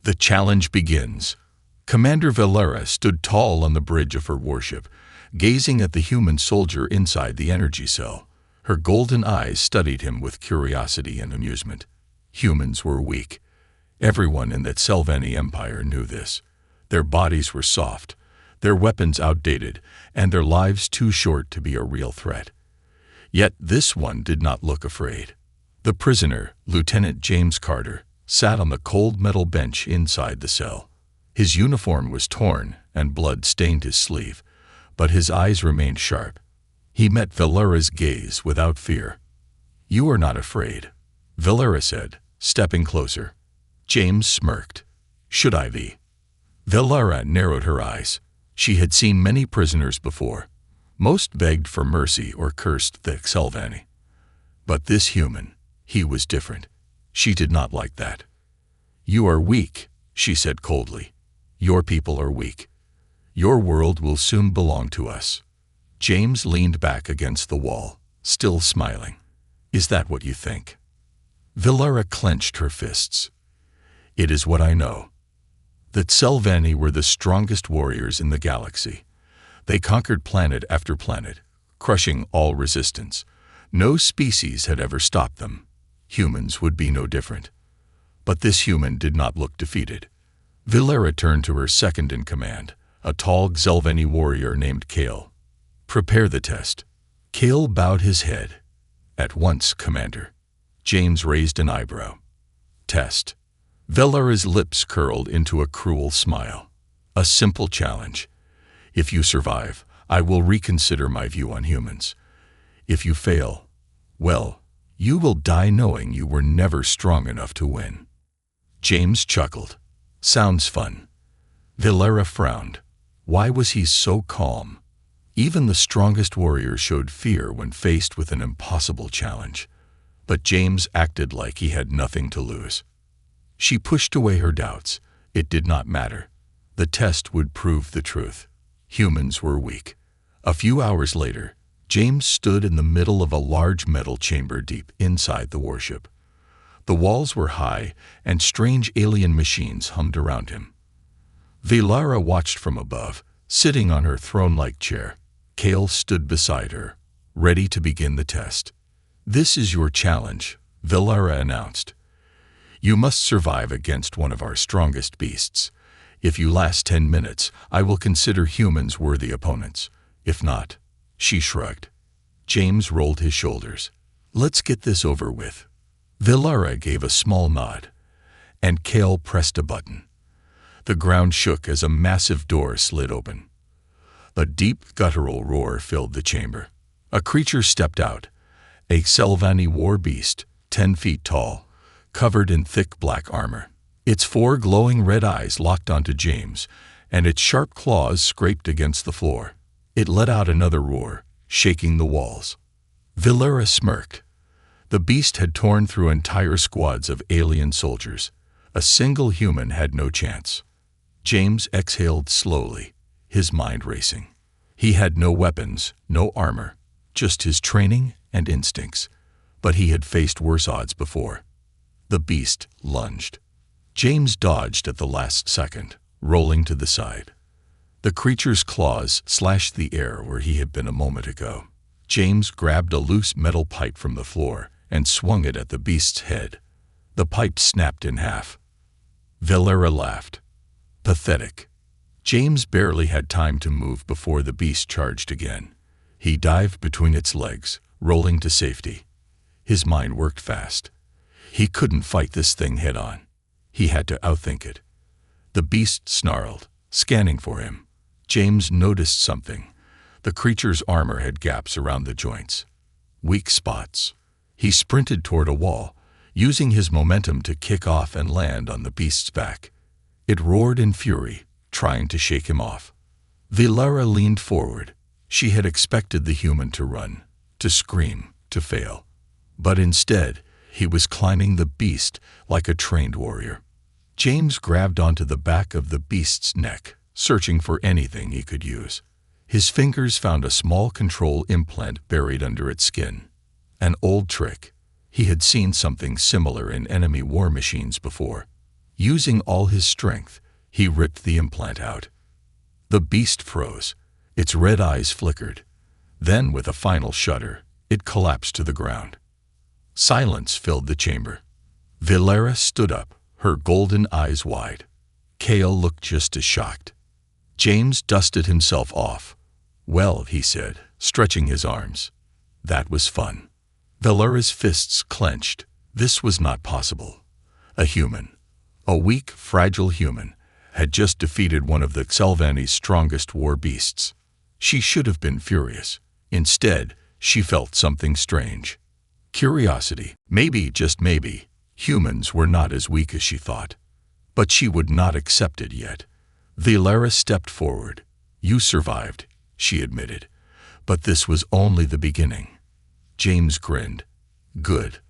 The challenge begins. Commander Valera stood tall on the bridge of her warship, gazing at the human soldier inside the energy cell. Her golden eyes studied him with curiosity and amusement. Humans were weak. Everyone in that Selvani empire knew this. Their bodies were soft, their weapons outdated, and their lives too short to be a real threat. Yet this one did not look afraid. The prisoner, Lieutenant James Carter, sat on the cold metal bench inside the cell. His uniform was torn and blood stained his sleeve, but his eyes remained sharp. He met Valera's gaze without fear. "You are not afraid," Valera said, stepping closer. James smirked. "Should I be?" Valera narrowed her eyes. She had seen many prisoners before. Most begged for mercy or cursed the Selvani. But this human, he was different. She did not like that. "You are weak," she said coldly. "Your people are weak. Your world will soon belong to us." James leaned back against the wall, still smiling. "Is that what you think?" Valera clenched her fists. "It is what I know." The Selvani were the strongest warriors in the galaxy. They conquered planet after planet, crushing all resistance. No species had ever stopped them. Humans would be no different. But this human did not look defeated. Valera turned to her second in command, a tall Selvani warrior named Kale. "Prepare the test." Kale bowed his head. "At once, Commander." James raised an eyebrow. "Test." Valera's lips curled into a cruel smile. "A simple challenge. If you survive, I will reconsider my view on humans. If you fail, well, you will die knowing you were never strong enough to win." James chuckled. "Sounds fun." Valera frowned. Why was he so calm? Even the strongest warrior showed fear when faced with an impossible challenge. But James acted like he had nothing to lose. She pushed away her doubts. It did not matter. The test would prove the truth. Humans were weak. A few hours later, James stood in the middle of a large metal chamber deep inside the warship. The walls were high, and strange alien machines hummed around him. Valera watched from above, sitting on her throne-like chair. Kale stood beside her, ready to begin the test. "This is your challenge," Valera announced. "You must survive against one of our strongest beasts. If you last 10 minutes, I will consider humans worthy opponents. If not," she shrugged. James rolled his shoulders. "Let's get this over with." Valera gave a small nod, and Kale pressed a button. The ground shook as a massive door slid open. A deep, guttural roar filled the chamber. A creature stepped out, a Selvani war beast, 10 feet tall, covered in thick black armor. Its 4 glowing red eyes locked onto James, and its sharp claws scraped against the floor. It let out another roar, shaking the walls. Valera smirked. The beast had torn through entire squads of alien soldiers. A single human had no chance. James exhaled slowly, his mind racing. He had no weapons, no armor, just his training and instincts. But he had faced worse odds before. The beast lunged. James dodged at the last second, rolling to the side. The creature's claws slashed the air where he had been a moment ago. James grabbed a loose metal pipe from the floor and swung it at the beast's head. The pipe snapped in half. Valera laughed. Pathetic. James barely had time to move before the beast charged again. He dived between its legs, rolling to safety. His mind worked fast. He couldn't fight this thing head-on. He had to outthink it. The beast snarled, scanning for him. James noticed something. The creature's armor had gaps around the joints. Weak spots. He sprinted toward a wall, using his momentum to kick off and land on the beast's back. It roared in fury, trying to shake him off. Valera leaned forward. She had expected the human to run, to scream, to fail. But instead, he was climbing the beast like a trained warrior. James grabbed onto the back of the beast's neck, searching for anything he could use. His fingers found a small control implant buried under its skin. An old trick. He had seen something similar in enemy war machines before. Using all his strength, he ripped the implant out. The beast froze. Its red eyes flickered. Then, with a final shudder, it collapsed to the ground. Silence filled the chamber. Valera stood up, her golden eyes wide. Cale looked just as shocked. James dusted himself off. "Well," he said, stretching his arms. "That was fun." Valera's fists clenched. This was not possible. A human, a weak, fragile human, had just defeated one of the Xelvanni's strongest war beasts. She should have been furious. Instead, she felt something strange. Curiosity. Maybe, just maybe, humans were not as weak as she thought. But she would not accept it yet. Valera stepped forward. "You survived," she admitted. "But this was only the beginning." James grinned. "Good.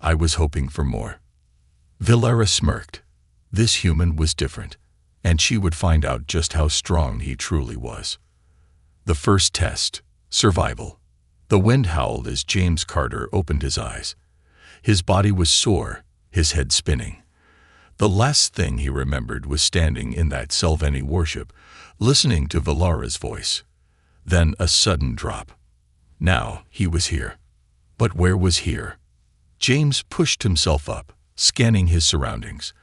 I was hoping for more." Valera smirked. This human was different, and she would find out just how strong he truly was. The first test, survival. The wind howled as James Carter opened his eyes. His body was sore, his head spinning. The last thing he remembered was standing in that Xelvanni warship, listening to Valera's voice. Then a sudden drop. Now he was here. But where was here? James pushed himself up, scanning his surroundings.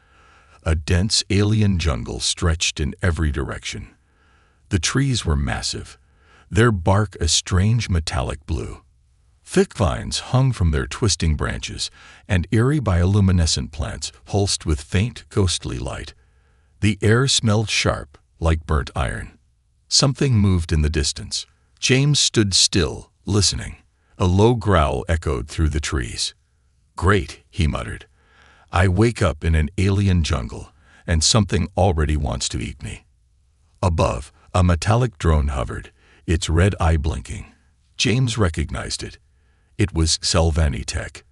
A dense alien jungle stretched in every direction. The trees were massive, their bark a strange metallic blue. Thick vines hung from their twisting branches, and eerie bioluminescent plants pulsed with faint, ghostly light. The air smelled sharp, like burnt iron. Something moved in the distance. James stood still, listening. A low growl echoed through the trees. "Great," he muttered. "I wake up in an alien jungle, and something already wants to eat me." Above, a metallic drone hovered, its red eye blinking. James recognized it. It was Xelvanni tech.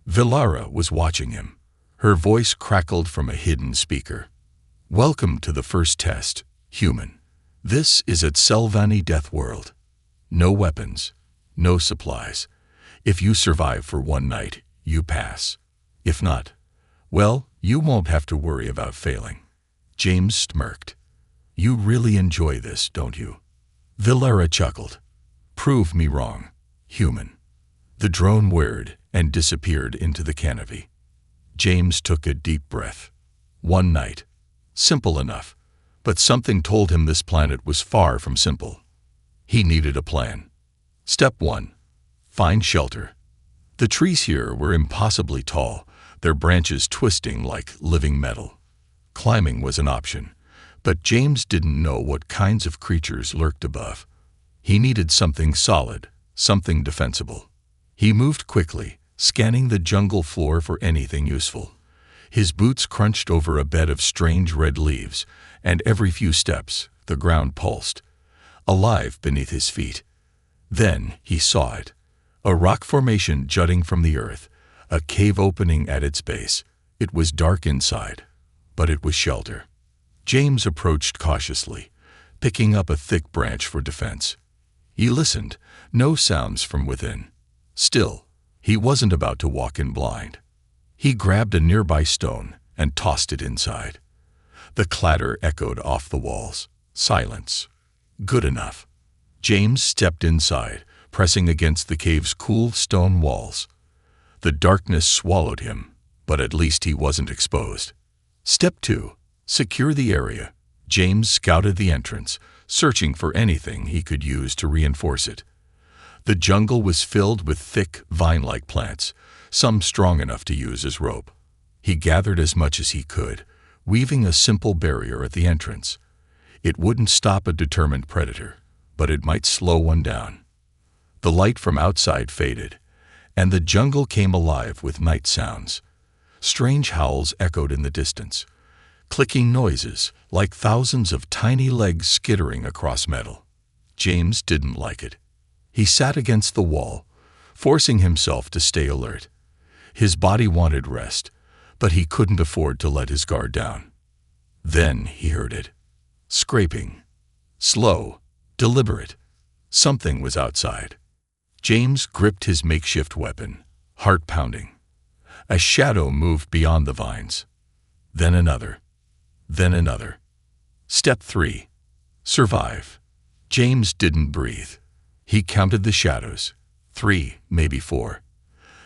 Valera was watching him. Her voice crackled from a hidden speaker. "Welcome to the first test, human. This is a Xelvanni death world. No weapons, no supplies. If you survive for one night, you pass. If not, well, you won't have to worry about failing." James smirked. "You really enjoy this, don't you?" Valera chuckled. "Prove me wrong, human." The drone whirred and disappeared into the canopy. James took a deep breath. One night. Simple enough, but something told him this planet was far from simple. He needed a plan. Step 1. Find shelter. The trees here were impossibly tall, their branches twisting like living metal. Climbing was an option, but James didn't know what kinds of creatures lurked above. He needed something solid, something defensible. He moved quickly, scanning the jungle floor for anything useful. His boots crunched over a bed of strange red leaves, and every few steps, the ground pulsed, alive beneath his feet. Then he saw it. A rock formation jutting from the earth, a cave opening at its base. It was dark inside, but it was shelter. James approached cautiously, picking up a thick branch for defense. He listened, no sounds from within. Still, he wasn't about to walk in blind. He grabbed a nearby stone and tossed it inside. The clatter echoed off the walls. Silence. Good enough. James stepped inside, pressing against the cave's cool stone walls. The darkness swallowed him, but at least he wasn't exposed. Step 2. Secure the area. James scouted the entrance, searching for anything he could use to reinforce it. The jungle was filled with thick, vine-like plants, some strong enough to use as rope. He gathered as much as he could, weaving a simple barrier at the entrance. It wouldn't stop a determined predator, but it might slow one down. The light from outside faded, and the jungle came alive with night sounds. Strange howls echoed in the distance, clicking noises like thousands of tiny legs skittering across metal. James didn't like it. He sat against the wall, forcing himself to stay alert. His body wanted rest, but he couldn't afford to let his guard down. Then he heard it. Scraping. Slow, deliberate. Something was outside. James gripped his makeshift weapon, heart pounding. A shadow moved beyond the vines. then another, then another. Step 3. Survive. James didn't breathe. He counted the shadows. 3, maybe 4.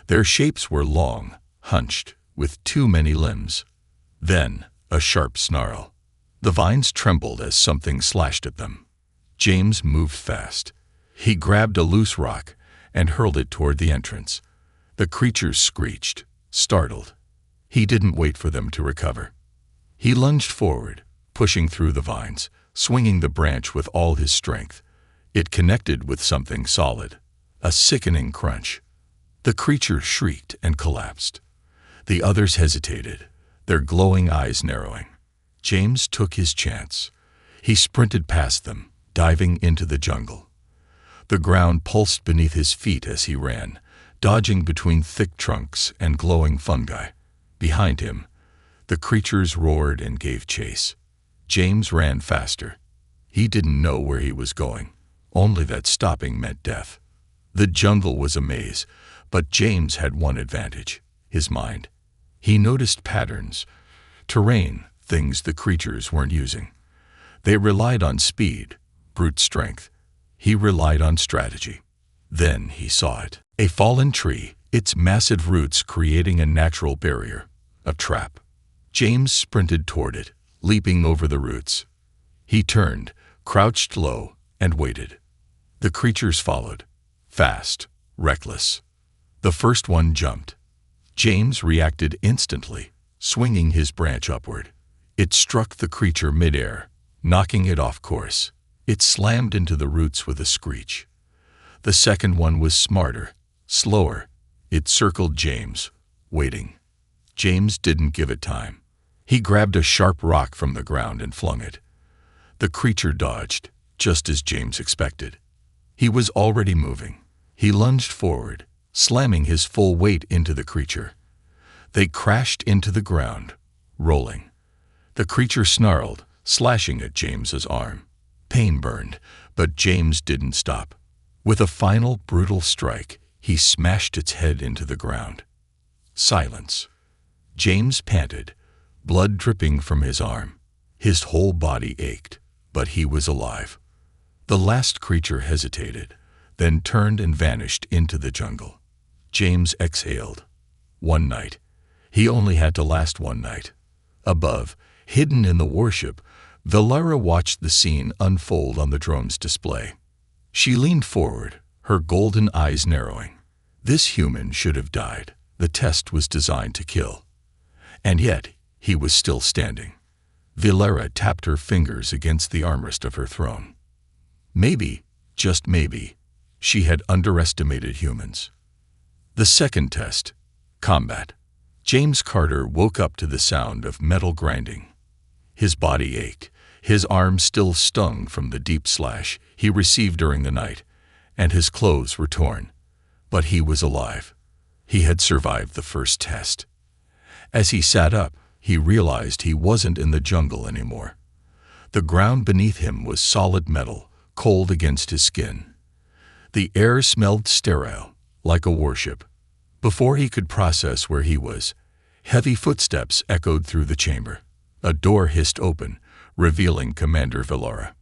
Their shapes were long, hunched, with too many limbs. Then, a sharp snarl. The vines trembled as something slashed at them. James moved fast. He grabbed a loose rock and hurled it toward the entrance. The creatures screeched, startled. He didn't wait for them to recover. He lunged forward, pushing through the vines, swinging the branch with all his strength. It connected with something solid. A sickening crunch. The creature shrieked and collapsed. The others hesitated, their glowing eyes narrowing. James took his chance. He sprinted past them, diving into the jungle. The ground pulsed beneath his feet as he ran, dodging between thick trunks and glowing fungi. Behind him, the creatures roared and gave chase. James ran faster. He didn't know where he was going, only that stopping meant death. The jungle was a maze, but James had one advantage: his mind. He noticed patterns, terrain, things the creatures weren't using. They relied on speed, brute strength. He relied on strategy. Then he saw it. A fallen tree, its massive roots creating a natural barrier, a trap. James sprinted toward it, leaping over the roots. He turned, crouched low, and waited. The creatures followed, fast, reckless. The first one jumped. James reacted instantly, swinging his branch upward. It struck the creature midair, knocking it off course. It slammed into the roots with a screech. The second one was smarter, slower. It circled James, waiting. James didn't give it time. He grabbed a sharp rock from the ground and flung it. The creature dodged, just as James expected. He was already moving. He lunged forward, slamming his full weight into the creature. They crashed into the ground, rolling. The creature snarled, slashing at James's arm. Pain burned, but James didn't stop. With a final brutal strike, he smashed its head into the ground. Silence. James panted, blood dripping from his arm. His whole body ached, but he was alive. The last creature hesitated, then turned and vanished into the jungle. James exhaled. One night. He only had to last one night. Above, hidden in the warship, Valera watched the scene unfold on the drone's display. She leaned forward, her golden eyes narrowing. This human should have died. The test was designed to kill. And yet, he was still standing. Valera tapped her fingers against the armrest of her throne. Maybe, just maybe, she had underestimated humans. The second test, combat. James Carter woke up to the sound of metal grinding. His body ached, his arm still stung from the deep slash he received during the night, and his clothes were torn. But he was alive. He had survived the first test. As he sat up, he realized he wasn't in the jungle anymore. The ground beneath him was solid metal, cold against his skin. The air smelled sterile, like a warship. Before he could process where he was, heavy footsteps echoed through the chamber. A door hissed open, revealing Commander Valera.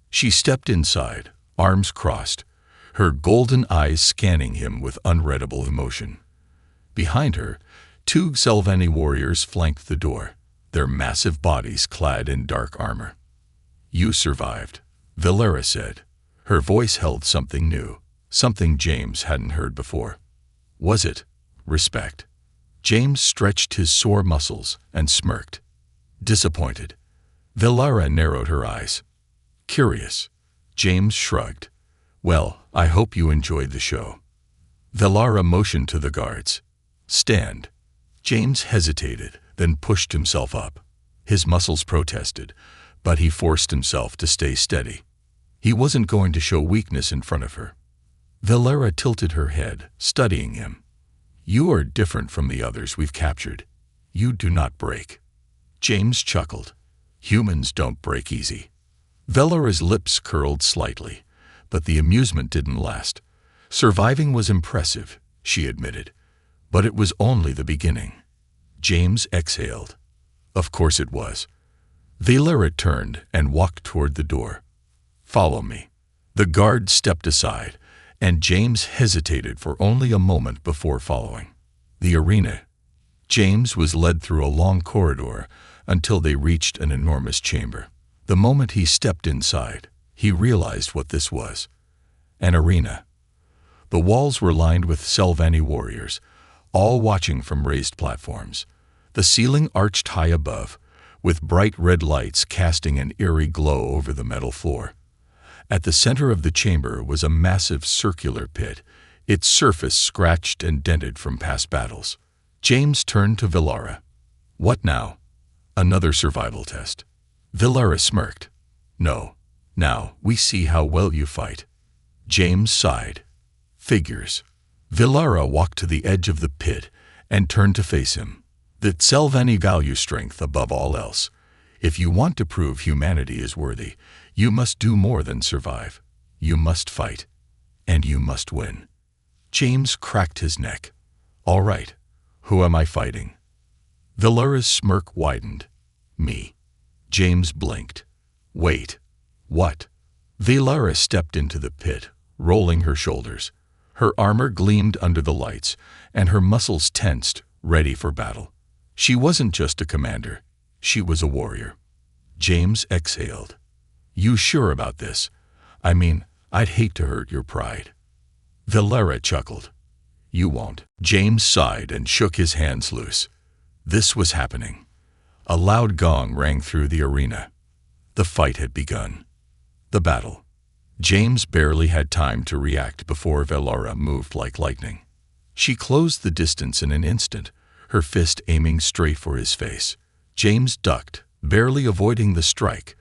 She stepped inside, arms crossed, her golden eyes scanning him with unreadable emotion. Behind her, 2 Xelvani warriors flanked the door, their massive bodies clad in dark armor. "You survived," Valera said. Her voice held something new, something James hadn't heard before. Was it respect? James stretched his sore muscles and smirked. Disappointed. Valera narrowed her eyes. Curious. James shrugged. "Well, I hope you enjoyed the show." Valera motioned to the guards. "Stand." James hesitated, then pushed himself up. His muscles protested, but he forced himself to stay steady. He wasn't going to show weakness in front of her. Valera tilted her head, studying him. "You are different from the others we've captured. You do not break." James chuckled. "Humans don't break easy." Valera's lips curled slightly, but the amusement didn't last. Surviving was impressive, she admitted, but it was only the beginning. James exhaled. Of course it was. Valera turned and walked toward the door. "Follow me." The guard stepped aside, and James hesitated for only a moment before following. The arena. James was led through a long corridor until they reached an enormous chamber. The moment he stepped inside, he realized what this was. An arena. The walls were lined with Selvani warriors, all watching from raised platforms. The ceiling arched high above, with bright red lights casting an eerie glow over the metal floor. At the center of the chamber was a massive circular pit, its surface scratched and dented from past battles. James turned to Valera. "What now?" "Another survival test." Valera smirked. "No. Now we see how well you fight." James sighed. "Figures." Valera walked to the edge of the pit and turned to face him. "The Selvani value strength above all else. If you want to prove humanity is worthy, you must do more than survive. You must fight. And you must win." James cracked his neck. "All right. Who am I fighting?" Valera's smirk widened. "Me." James blinked. "Wait. What?" Valera stepped into the pit, rolling her shoulders. Her armor gleamed under the lights, and her muscles tensed, ready for battle. She wasn't just a commander. She was a warrior. James exhaled. "You sure about this? I mean, I'd hate to hurt your pride." Valera chuckled. "You won't." James sighed and shook his hands loose. This was happening. A loud gong rang through the arena. The fight had begun. The battle. James barely had time to react before Valera moved like lightning. She closed the distance in an instant, her fist aiming straight for his face. James ducked, barely avoiding the strike,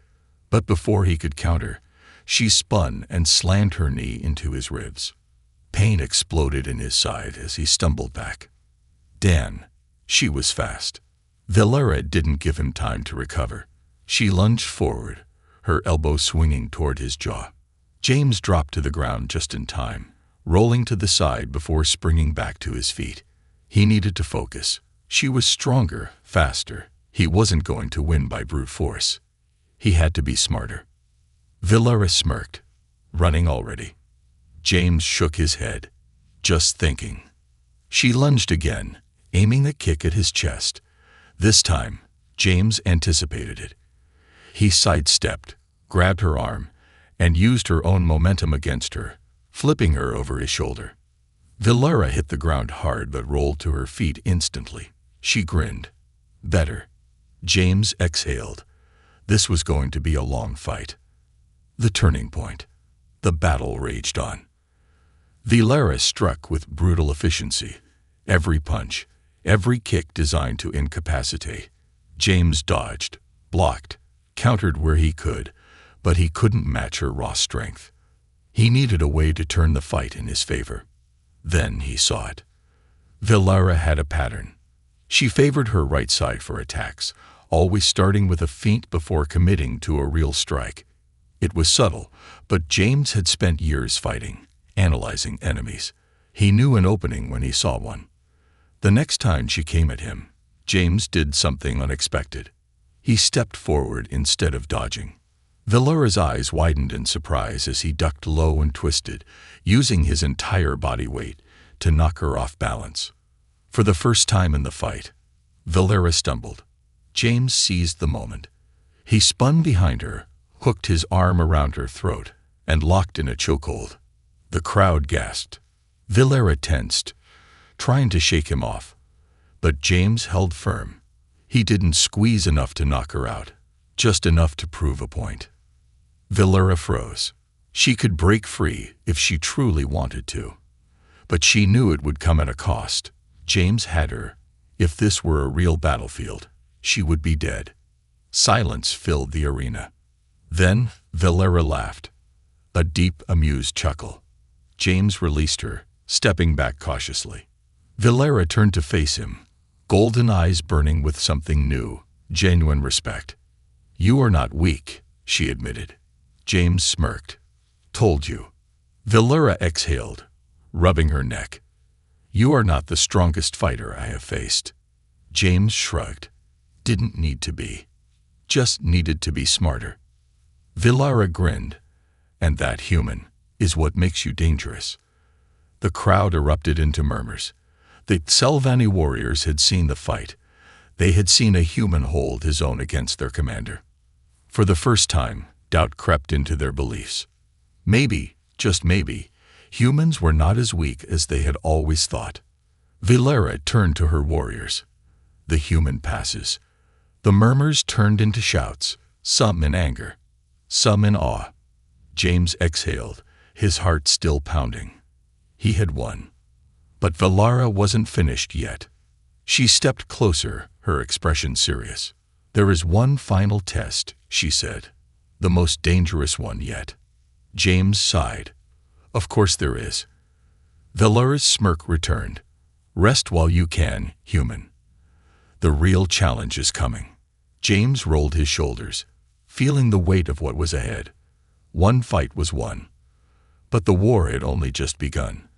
but before he could counter, she spun and slammed her knee into his ribs. Pain exploded in his side as he stumbled back. Dan. She was fast. Valera didn't give him time to recover. She lunged forward, her elbow swinging toward his jaw. James dropped to the ground just in time, rolling to the side before springing back to his feet. He needed to focus. She was stronger, faster. He wasn't going to win by brute force. He had to be smarter. Valera smirked. "Running already?" James shook his head. "Just thinking." She lunged again, aiming a kick at his chest. This time, James anticipated it. He sidestepped, grabbed her arm, and used her own momentum against her, flipping her over his shoulder. Valera hit the ground hard but rolled to her feet instantly. She grinned. "Better." James exhaled. This was going to be a long fight. The turning point. The battle raged on. Valera struck with brutal efficiency. Every punch, every kick designed to incapacitate. James dodged, blocked, countered where he could, but he couldn't match her raw strength. He needed a way to turn the fight in his favor. Then he saw it. Valera had a pattern. She favored her right side for attacks, always starting with a feint before committing to a real strike. It was subtle, but James had spent years fighting, analyzing enemies. He knew an opening when he saw one. The next time she came at him, James did something unexpected. He stepped forward instead of dodging. Valera's eyes widened in surprise as he ducked low and twisted, using his entire body weight to knock her off balance. For the first time in the fight, Valera stumbled. James seized the moment. He spun behind her, hooked his arm around her throat, and locked in a chokehold. The crowd gasped. Valera tensed, trying to shake him off. But James held firm. He didn't squeeze enough to knock her out, just enough to prove a point. Valera froze. She could break free if she truly wanted to. But she knew it would come at a cost. James had her. If this were a real battlefield, she would be dead. Silence filled the arena. Then Valera laughed. A deep, amused chuckle. James released her, stepping back cautiously. Valera turned to face him, golden eyes burning with something new, genuine respect. "You are not weak," she admitted. James smirked. "Told you." Valera exhaled, rubbing her neck. "You are not the strongest fighter I have faced." James shrugged. Didn't need to be. Just needed to be smarter. Valara grinned. And that, human, is what makes you dangerous. The crowd erupted into murmurs. The Selvani warriors had seen the fight. They had seen a human hold his own against their commander. For the first time, doubt crept into their beliefs. Maybe, just maybe, humans were not as weak as they had always thought. Valara turned to her warriors. The human passes. The murmurs turned into shouts, some in anger, some in awe. James exhaled, his heart still pounding. He had won. But Valara wasn't finished yet. She stepped closer, her expression serious. "There is one final test," she said. "The most dangerous one yet." James sighed. "Of course there is." Valara's smirk returned. "Rest while you can, human. The real challenge is coming." James rolled his shoulders, feeling the weight of what was ahead. One fight was won. But the war had only just begun.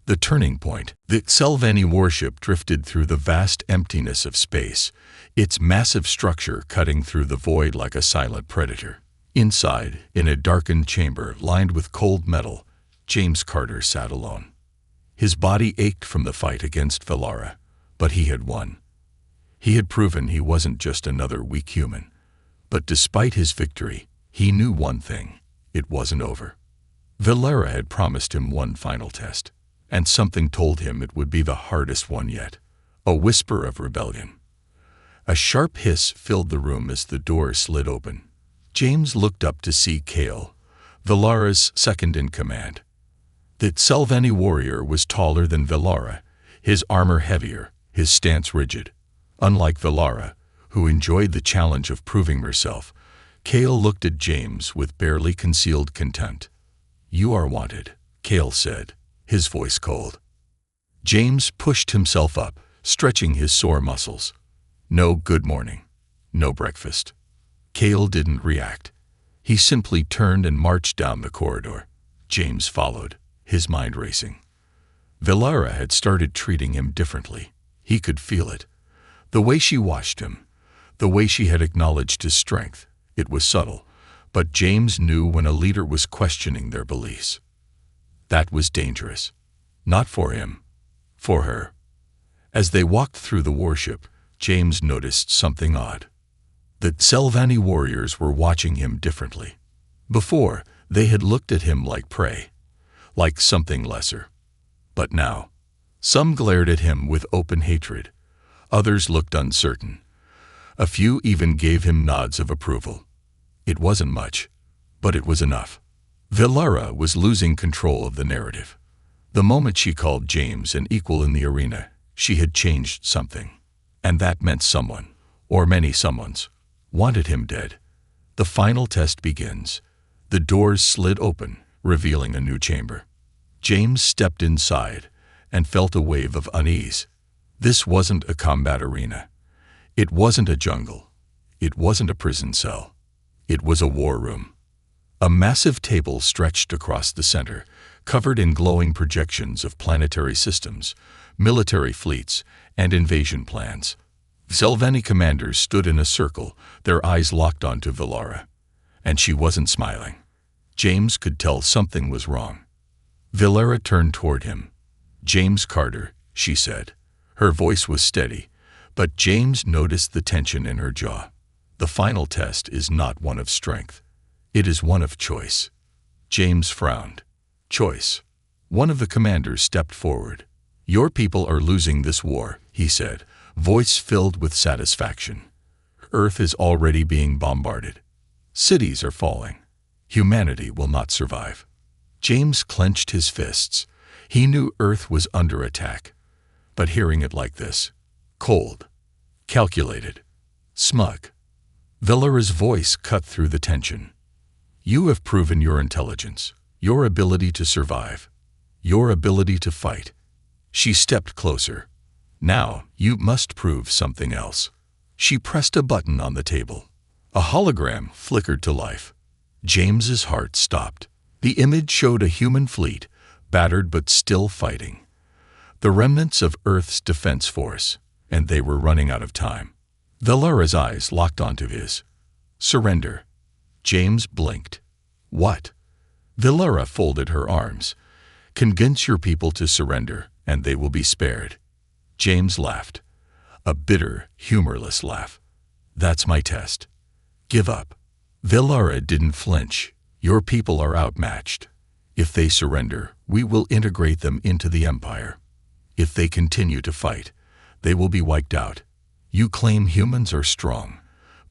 The turning point, the Selvani warship drifted through the vast emptiness of space, its massive structure cutting through the void like a silent predator. Inside, in a darkened chamber lined with cold metal, James Carter sat alone. His body ached from the fight against Valara, but he had won. He had proven he wasn't just another weak human. But despite his victory, he knew one thing: it wasn't over. Valara had promised him one final test, and something told him it would be the hardest one yet. A whisper of rebellion. A sharp hiss filled the room as the door slid open. James looked up to see Kale, Valara's second-in-command. The Selvani warrior was taller than Valara, his armor heavier, his stance rigid. Unlike Valara, who enjoyed the challenge of proving herself, Kale looked at James with barely concealed contempt. "You are wanted," Kale said, his voice cold. James pushed himself up, stretching his sore muscles. No good morning. No breakfast. Kale didn't react. He simply turned and marched down the corridor. James followed, his mind racing. Valara had started treating him differently. He could feel it. The way she watched him, the way she had acknowledged his strength. It was subtle, but James knew when a leader was questioning their beliefs. That was dangerous. Not for him, for her. As they walked through the warship, James noticed something odd. The Selvani warriors were watching him differently. Before, they had looked at him like prey, like something lesser. But now, some glared at him with open hatred. Others looked uncertain. A few even gave him nods of approval. It wasn't much, but it was enough. Valara was losing control of the narrative. The moment she called James an equal in the arena, she had changed something. And that meant someone, or many someones, wanted him dead. The final test begins. The doors slid open, revealing a new chamber. James stepped inside and felt a wave of unease. This wasn't a combat arena. It wasn't a jungle. It wasn't a prison cell. It was a war room. A massive table stretched across the center, covered in glowing projections of planetary systems, military fleets, and invasion plans. Selvani commanders stood in a circle, their eyes locked onto Valara. And she wasn't smiling. James could tell something was wrong. Valara turned toward him. "James Carter," she said. Her voice was steady, but James noticed the tension in her jaw. The final test is not one of strength. It is one of choice. James frowned. Choice. One of the commanders stepped forward. "Your people are losing this war," he said, voice filled with satisfaction. "Earth is already being bombarded. Cities are falling. Humanity will not survive." James clenched his fists. He knew Earth was under attack. But hearing it like this, cold, calculated, smug, Valara's voice cut through the tension. "You have proven your intelligence, your ability to survive, your ability to fight." She stepped closer. "Now, you must prove something else." She pressed a button on the table. A hologram flickered to life. James's heart stopped. The image showed a human fleet, battered but still fighting. The remnants of Earth's defense force, and they were running out of time. Valera's eyes locked onto his. Surrender. James blinked. What? Valera folded her arms. Convince your people to surrender, and they will be spared. James laughed. A bitter, humorless laugh. That's my test. Give up. Valera didn't flinch. Your people are outmatched. If they surrender, we will integrate them into the empire. If they continue to fight, they will be wiped out. You claim humans are strong,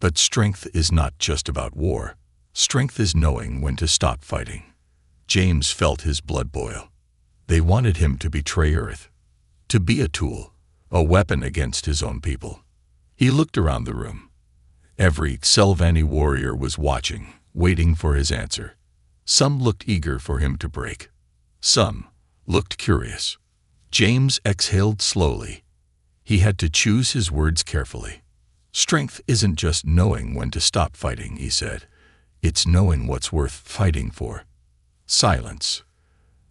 but strength is not just about war. Strength is knowing when to stop fighting. James felt his blood boil. They wanted him to betray Earth, to be a tool, a weapon against his own people. He looked around the room. Every Selvani warrior was watching, waiting for his answer. Some looked eager for him to break. Some looked curious. James exhaled slowly. He had to choose his words carefully. Strength isn't just knowing when to stop fighting, he said. It's knowing what's worth fighting for. Silence.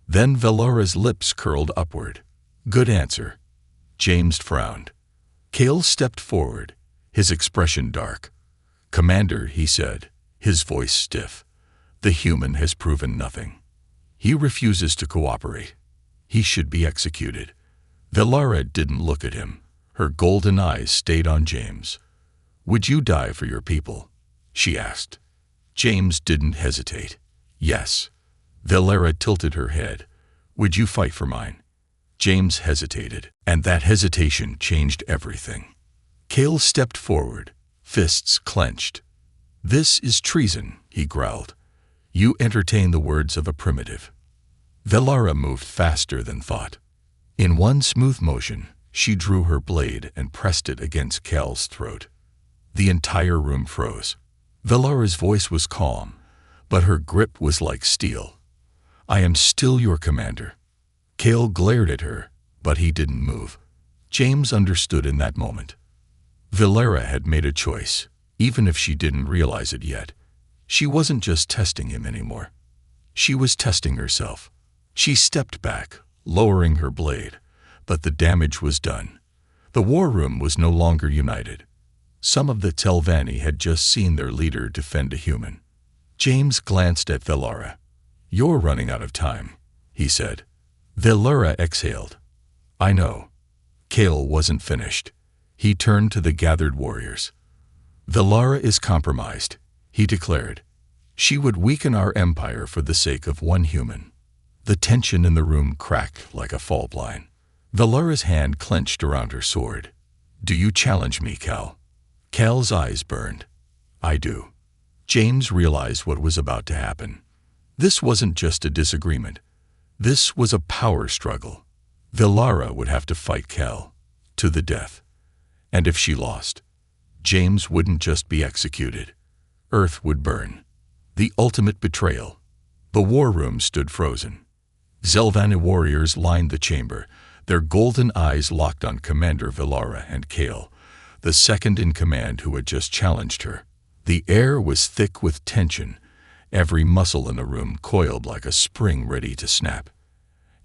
Then Valera's lips curled upward. Good answer. James frowned. Cale stepped forward, his expression dark. Commander, he said, his voice stiff. The human has proven nothing. He refuses to cooperate. He should be executed. Valera didn't look at him. Her golden eyes stayed on James. Would you die for your people? She asked. James didn't hesitate. Yes. Valera tilted her head. Would you fight for mine? James hesitated, and that hesitation changed everything. Cale stepped forward, fists clenched. This is treason, he growled. You entertain the words of a primitive. Valera moved faster than thought. In one smooth motion, she drew her blade and pressed it against Cale's throat. The entire room froze. Valera's voice was calm, but her grip was like steel. I am still your commander. Cale glared at her, but he didn't move. James understood in that moment. Valera had made a choice, even if she didn't realize it yet. She wasn't just testing him anymore. She was testing herself. She stepped back, lowering her blade, but the damage was done. The war room was no longer united. Some of the Telvanni had just seen their leader defend a human. James glanced at Valera. You're running out of time, he said. Valera exhaled. I know. Cale wasn't finished. He turned to the gathered warriors. Valera is compromised, he declared. She would weaken our empire for the sake of one human. The tension in the room cracked like a fault line. Valera's hand clenched around her sword. Do you challenge me, Cal? Cal's eyes burned. I do. James realized what was about to happen. This wasn't just a disagreement. This was a power struggle. Valera would have to fight Cal to the death. And if she lost, James wouldn't just be executed. Earth would burn. The ultimate betrayal. The war room stood frozen. Zelvani warriors lined the chamber, their golden eyes locked on Commander Valera and Cale, the second in command who had just challenged her. The air was thick with tension. Every muscle in the room coiled like a spring ready to snap.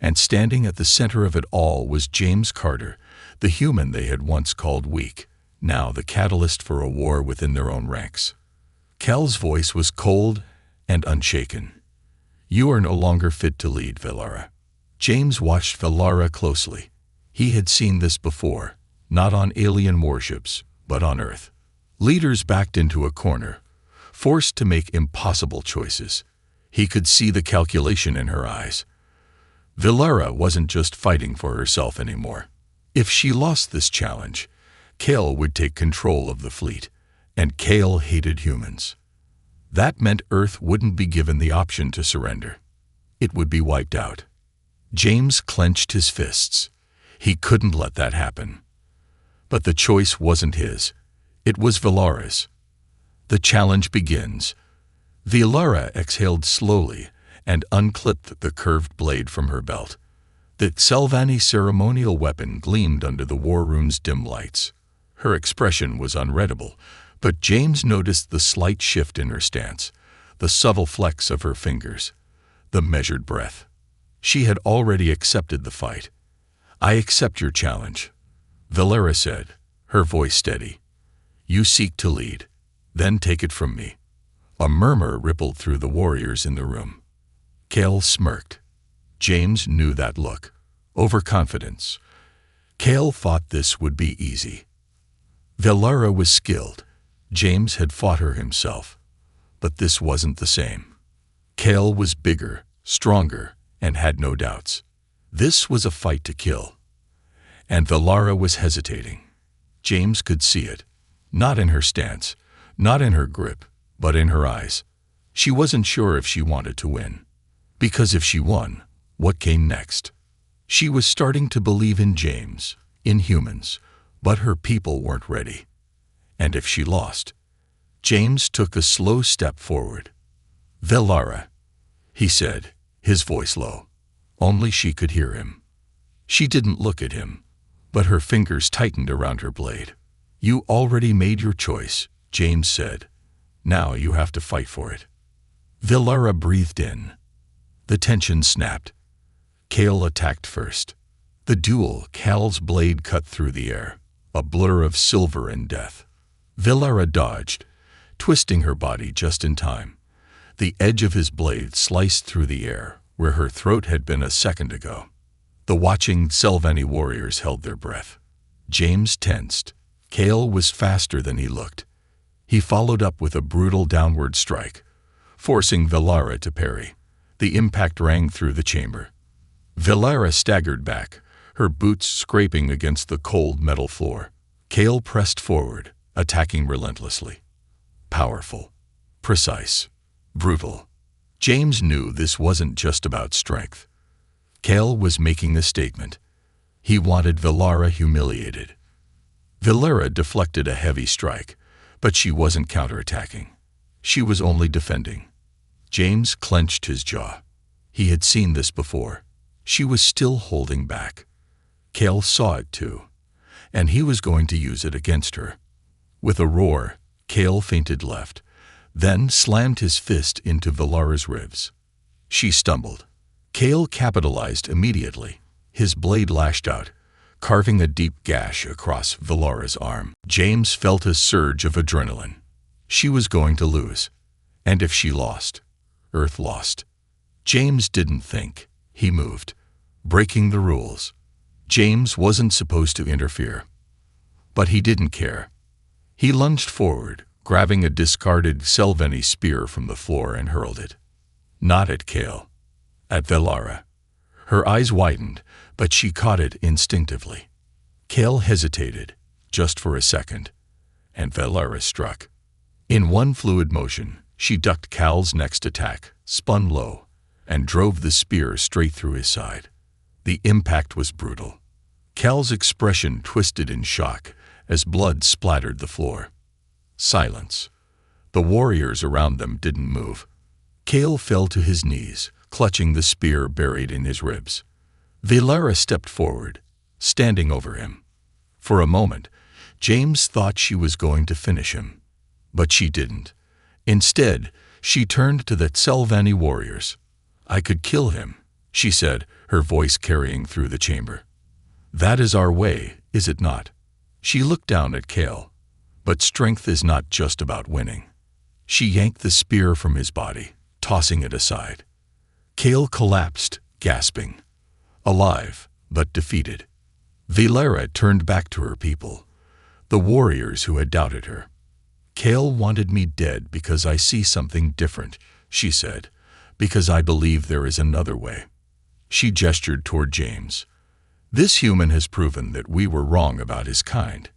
And standing at the center of it all was James Carter, the human they had once called weak, now the catalyst for a war within their own ranks. Cal's voice was cold and unshaken. You are no longer fit to lead, Valera. James watched Valera closely. He had seen this before, not on alien warships, but on Earth. Leaders backed into a corner, forced to make impossible choices. He could see the calculation in her eyes. Valera wasn't just fighting for herself anymore. If she lost this challenge, Cale would take control of the fleet, and Cale hated humans. That meant Earth wouldn't be given the option to surrender. It would be wiped out. James clenched his fists. He couldn't let that happen. But the choice wasn't his. It was Valera's. The challenge begins. Valera exhaled slowly and unclipped the curved blade from her belt. The Selvani ceremonial weapon gleamed under the war room's dim lights. Her expression was unreadable, but James noticed the slight shift in her stance, the subtle flex of her fingers, the measured breath. She had already accepted the fight. I accept your challenge, Valera said, her voice steady. You seek to lead. Then take it from me." A murmur rippled through the warriors in the room. Cale smirked. James knew that look. Overconfidence. Cale thought this would be easy. Velara was skilled. James had fought her himself. But this wasn't the same. Cale was bigger, stronger, and had no doubts. This was a fight to kill. And Velara was hesitating. James could see it. Not in her stance, not in her grip, but in her eyes. She wasn't sure if she wanted to win. Because if she won, what came next? She was starting to believe in James, in humans, but her people weren't ready. And if she lost? James took a slow step forward. "Velara," he said, his voice low. Only she could hear him. She didn't look at him, but her fingers tightened around her blade. "You already made your choice," James said. "Now you have to fight for it." Velara breathed in. The tension snapped. Cale attacked first. The duel, Cale's blade cut through the air, a blur of silver and death. Velara dodged, twisting her body just in time. The edge of his blade sliced through the air, where her throat had been a second ago. The watching Selvani warriors held their breath. James tensed. Cale was faster than he looked. He followed up with a brutal downward strike, forcing Velara to parry. The impact rang through the chamber. Velara staggered back, her boots scraping against the cold metal floor. Cale pressed forward, attacking relentlessly. Powerful, precise, brutal. James knew this wasn't just about strength. Cale was making a statement. He wanted Velara humiliated. Velara deflected a heavy strike, but she wasn't counterattacking. She was only defending. James clenched his jaw. He had seen this before. She was still holding back. Cale saw it too, and he was going to use it against her. With a roar, Cale feinted left, then slammed his fist into Velara's ribs. She stumbled. Cale capitalized immediately. His blade lashed out, carving a deep gash across Velara's arm. James felt a surge of adrenaline. She was going to lose. And if she lost, Earth lost. James didn't think. He moved, breaking the rules. James wasn't supposed to interfere. But he didn't care. He lunged forward, grabbing a discarded Selvani spear from the floor and hurled it. Not at Cale. At Velara. Her eyes widened, but she caught it instinctively. Cale hesitated, just for a second, and Velara struck. In one fluid motion, she ducked Cale's next attack, spun low, and drove the spear straight through his side. The impact was brutal. Cale's expression twisted in shock as blood splattered the floor. Silence. The warriors around them didn't move. Cale fell to his knees, clutching the spear buried in his ribs. Velara stepped forward, standing over him. For a moment, James thought she was going to finish him. But she didn't. Instead, she turned to the Selvani warriors. "I could kill him," she said, her voice carrying through the chamber. "That is our way, is it not?" She looked down at Cale. But strength is not just about winning. She yanked the spear from his body, tossing it aside. Cale collapsed, gasping. Alive, but defeated. Velara turned back to her people, the warriors who had doubted her. "Cale wanted me dead because I see something different," she said, "because I believe there is another way." She gestured toward James. "This human has proven that we were wrong about his kind.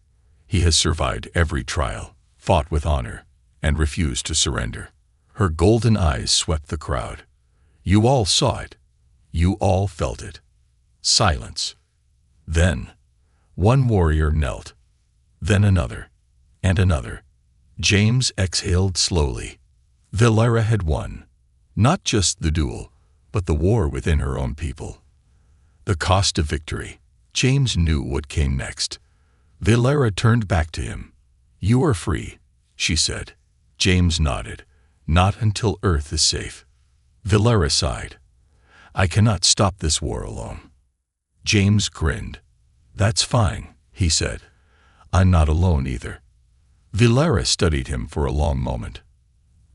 He has survived every trial, fought with honor, and refused to surrender." Her golden eyes swept the crowd. "You all saw it. You all felt it." Silence. Then, one warrior knelt. Then another, and another. James exhaled slowly. Velara had won. Not just the duel, but the war within her own people. The cost of victory. James knew what came next. Velara turned back to him. "You are free," she said. James nodded. "Not until Earth is safe." Velara sighed. "I cannot stop this war alone." James grinned. "That's fine," he said. "I'm not alone either." Valera studied him for a long moment.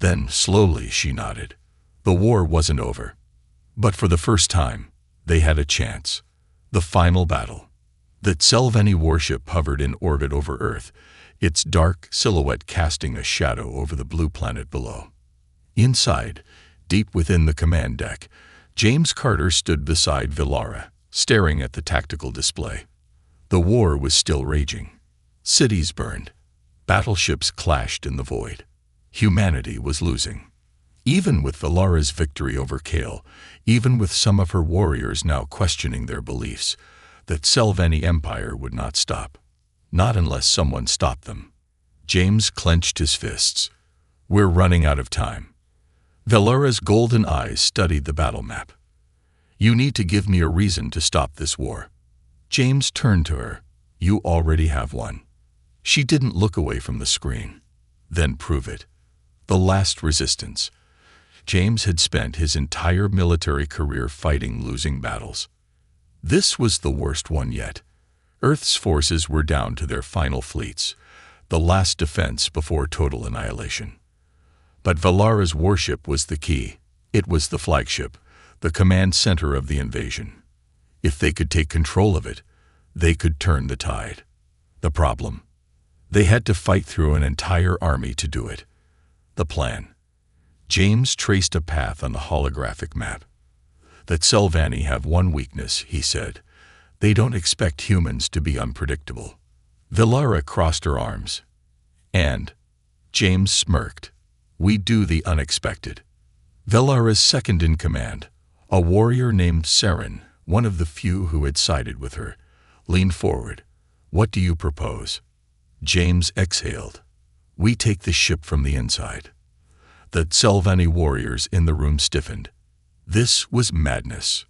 Then, slowly, she nodded. The war wasn't over. But for the first time, they had a chance. The final battle. The Tselvanni warship hovered in orbit over Earth, its dark silhouette casting a shadow over the blue planet below. Inside, deep within the command deck, James Carter stood beside Valera, staring at the tactical display. The war was still raging. Cities burned. Battleships clashed in the void. Humanity was losing. Even with Valera's victory over Kale, even with some of her warriors now questioning their beliefs, the Tselvanni Empire would not stop. Not unless someone stopped them. James clenched his fists. We're running out of time. Valera's golden eyes studied the battle map. You need to give me a reason to stop this war. James turned to her. You already have one. She didn't look away from the screen. Then prove it. The last resistance. James had spent his entire military career fighting losing battles. This was the worst one yet. Earth's forces were down to their final fleets, the last defense before total annihilation. But Valera's warship was the key. It was the flagship, the command center of the invasion. If they could take control of it, they could turn the tide. The problem? They had to fight through an entire army to do it. The plan. James traced a path on the holographic map. The Tselvanni have one weakness, he said. They don't expect humans to be unpredictable. Valera crossed her arms. And James smirked. We do the unexpected. Valera's second in command, a warrior named Saren, one of the few who had sided with her, leaned forward. What do you propose? James exhaled. We take the ship from the inside. The Tselvanni warriors in the room stiffened. This was madness.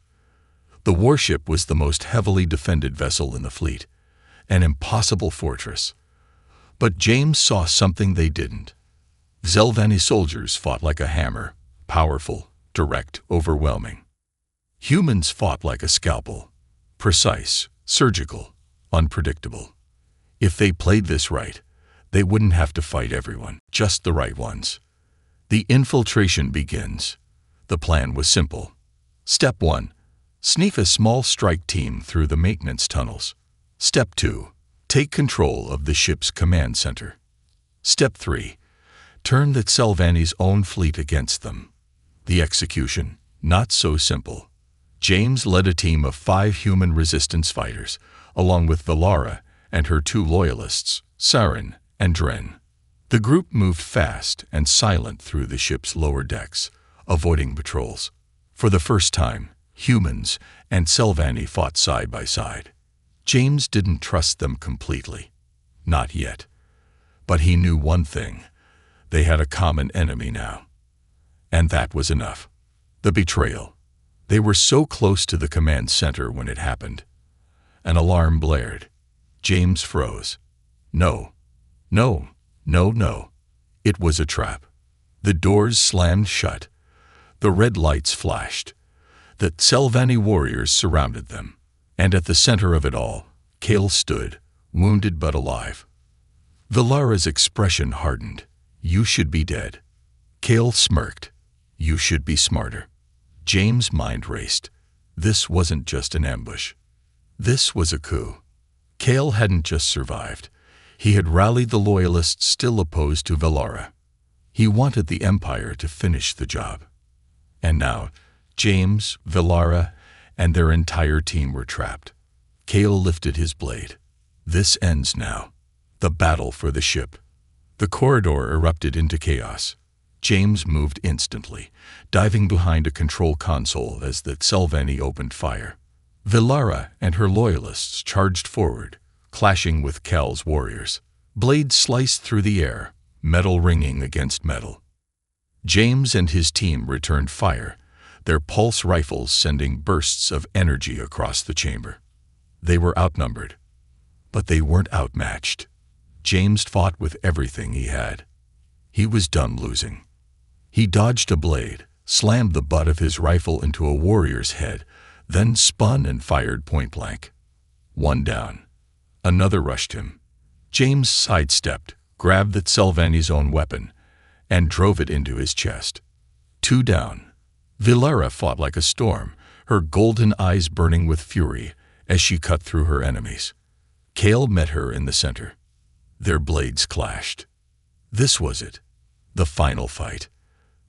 The warship was the most heavily defended vessel in the fleet, an impossible fortress. But James saw something they didn't. Tselvanni soldiers fought like a hammer, powerful, direct, overwhelming. Humans fought like a scalpel, precise, surgical, unpredictable. If they played this right, they wouldn't have to fight everyone, just the right ones. The infiltration begins. The plan was simple. Step 1. Sneak a small strike team through the maintenance tunnels. Step 2. Take control of the ship's command center. Step 3. Turn the Tselvanni's own fleet against them. The execution, not so simple. James led a team of 5 human resistance fighters, along with Valera and her 2 loyalists, Saren and Dren. The group moved fast and silent through the ship's lower decks, avoiding patrols. For the first time, humans and Tselvanni fought side by side. James didn't trust them completely. Not yet. But he knew one thing. They had a common enemy now. And that was enough. The betrayal. They were so close to the command center when it happened. An alarm blared. James froze. No. No. No, no. It was a trap. The doors slammed shut. The red lights flashed. The Tselvanni warriors surrounded them. And at the center of it all, Kale stood, wounded but alive. Valera's expression hardened. You should be dead. Kale smirked. You should be smarter. James' mind raced. This wasn't just an ambush. This was a coup. Kale hadn't just survived. He had rallied the loyalists still opposed to Valera. He wanted the Empire to finish the job. And now, James, Valera, and their entire team were trapped. Kale lifted his blade. This ends now. The battle for the ship. The corridor erupted into chaos. James moved instantly, diving behind a control console as the Tselvanni opened fire. Valera and her loyalists charged forward, clashing with Kal's warriors. Blades sliced through the air, metal ringing against metal. James and his team returned fire, their pulse rifles sending bursts of energy across the chamber. They were outnumbered, but they weren't outmatched. James fought with everything he had. He was done losing. He dodged a blade, slammed the butt of his rifle into a warrior's head, then spun and fired point-blank. One down. Another rushed him. James sidestepped, grabbed the Selvani's own weapon, and drove it into his chest. 2 down. Valara fought like a storm, her golden eyes burning with fury as she cut through her enemies. Kale met her in the center. Their blades clashed. This was it. The final fight.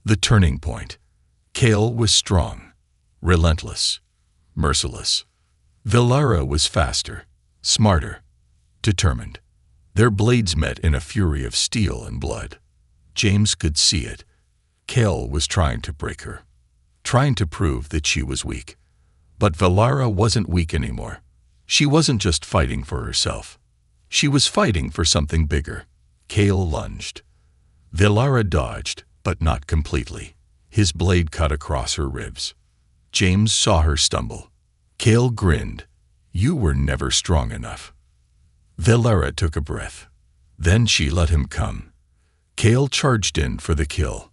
The turning point. Kale was strong, relentless, merciless. Valara was faster, smarter, determined. Their blades met in a fury of steel and blood. James could see it. Kale was trying to break her, trying to prove that she was weak. But Valara wasn't weak anymore. She wasn't just fighting for herself. She was fighting for something bigger. Kale lunged. Valara dodged, but not completely. His blade cut across her ribs. James saw her stumble. Kale grinned. You were never strong enough. Valara took a breath. Then she let him come. Kale charged in for the kill.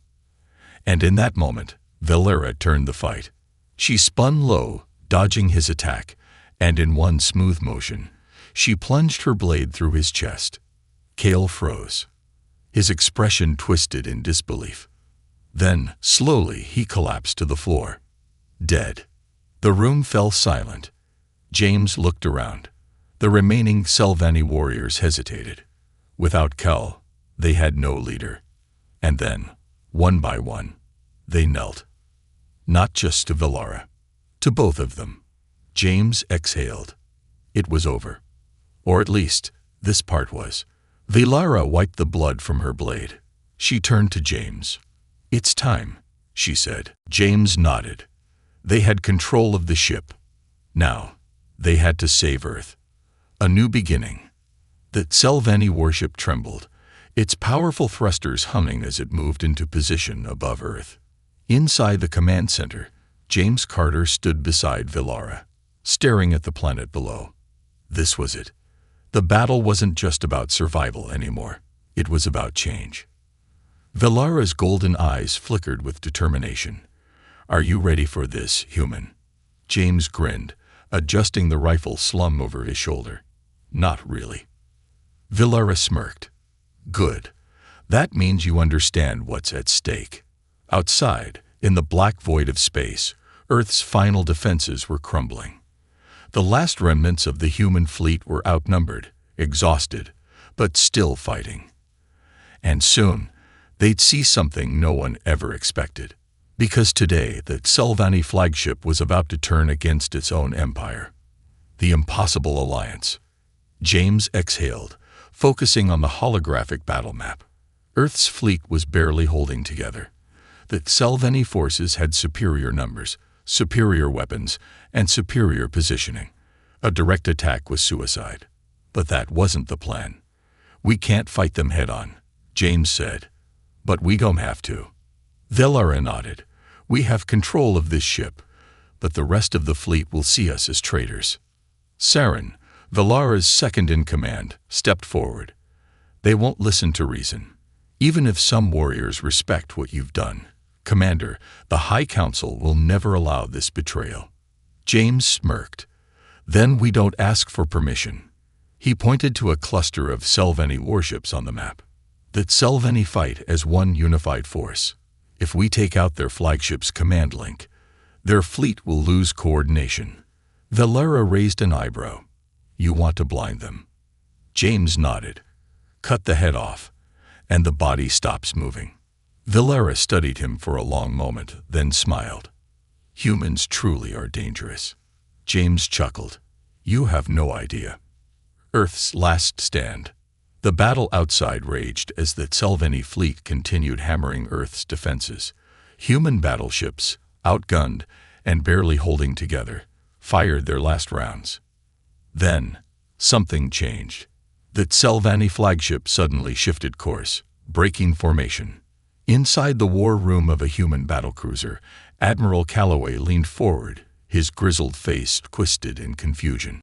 And in that moment, Valara turned the fight. She spun low, dodging his attack, and in one smooth motion, she plunged her blade through his chest. Kale froze. His expression twisted in disbelief. Then, slowly, he collapsed to the floor. Dead. The room fell silent. James looked around. The remaining Selvani warriors hesitated. Without Kal, they had no leader. And then, one by one, they knelt. Not just to Valara, to both of them. James exhaled. It was over. Or at least, this part was. Valara wiped the blood from her blade. She turned to James. It's time, she said. James nodded. They had control of the ship. Now, they had to save Earth. A new beginning. The Selvani warship trembled, its powerful thrusters humming as it moved into position above Earth. Inside the command center, James Carter stood beside Valara, staring at the planet below. This was it. The battle wasn't just about survival anymore. It was about change. Valara's golden eyes flickered with determination. Are you ready for this, human? James grinned, adjusting the rifle slung over his shoulder. Not really. Valara smirked. Good. That means you understand what's at stake. Outside, in the black void of space, Earth's final defenses were crumbling. The last remnants of the human fleet were outnumbered, exhausted, but still fighting. And soon, they'd see something no one ever expected. Because today, the Selvani flagship was about to turn against its own empire. The impossible alliance. James exhaled, focusing on the holographic battle map. Earth's fleet was barely holding together. The Selvani forces had superior numbers, superior weapons, and superior positioning. A direct attack was suicide. But that wasn't the plan. We can't fight them head-on, James said. But we don't have to. Valara nodded. We have control of this ship, but the rest of the fleet will see us as traitors. Saren, Valara's second-in-command, stepped forward. They won't listen to reason, even if some warriors respect what you've done. Commander, the High Council will never allow this betrayal. James smirked. Then we don't ask for permission. He pointed to a cluster of Selvani warships on the map. The Selvani fight as one unified force. If we take out their flagship's command link, their fleet will lose coordination. Valara raised an eyebrow. You want to blind them. James nodded. Cut the head off, and the body stops moving. Valara studied him for a long moment, then smiled. Humans truly are dangerous. James chuckled. You have no idea. Earth's last stand. The battle outside raged as the Selvani fleet continued hammering Earth's defenses. Human battleships, outgunned and barely holding together, fired their last rounds. Then, something changed. The Selvani flagship suddenly shifted course, breaking formation. Inside the war room of a human battlecruiser, Admiral Calloway leaned forward, his grizzled face twisted in confusion.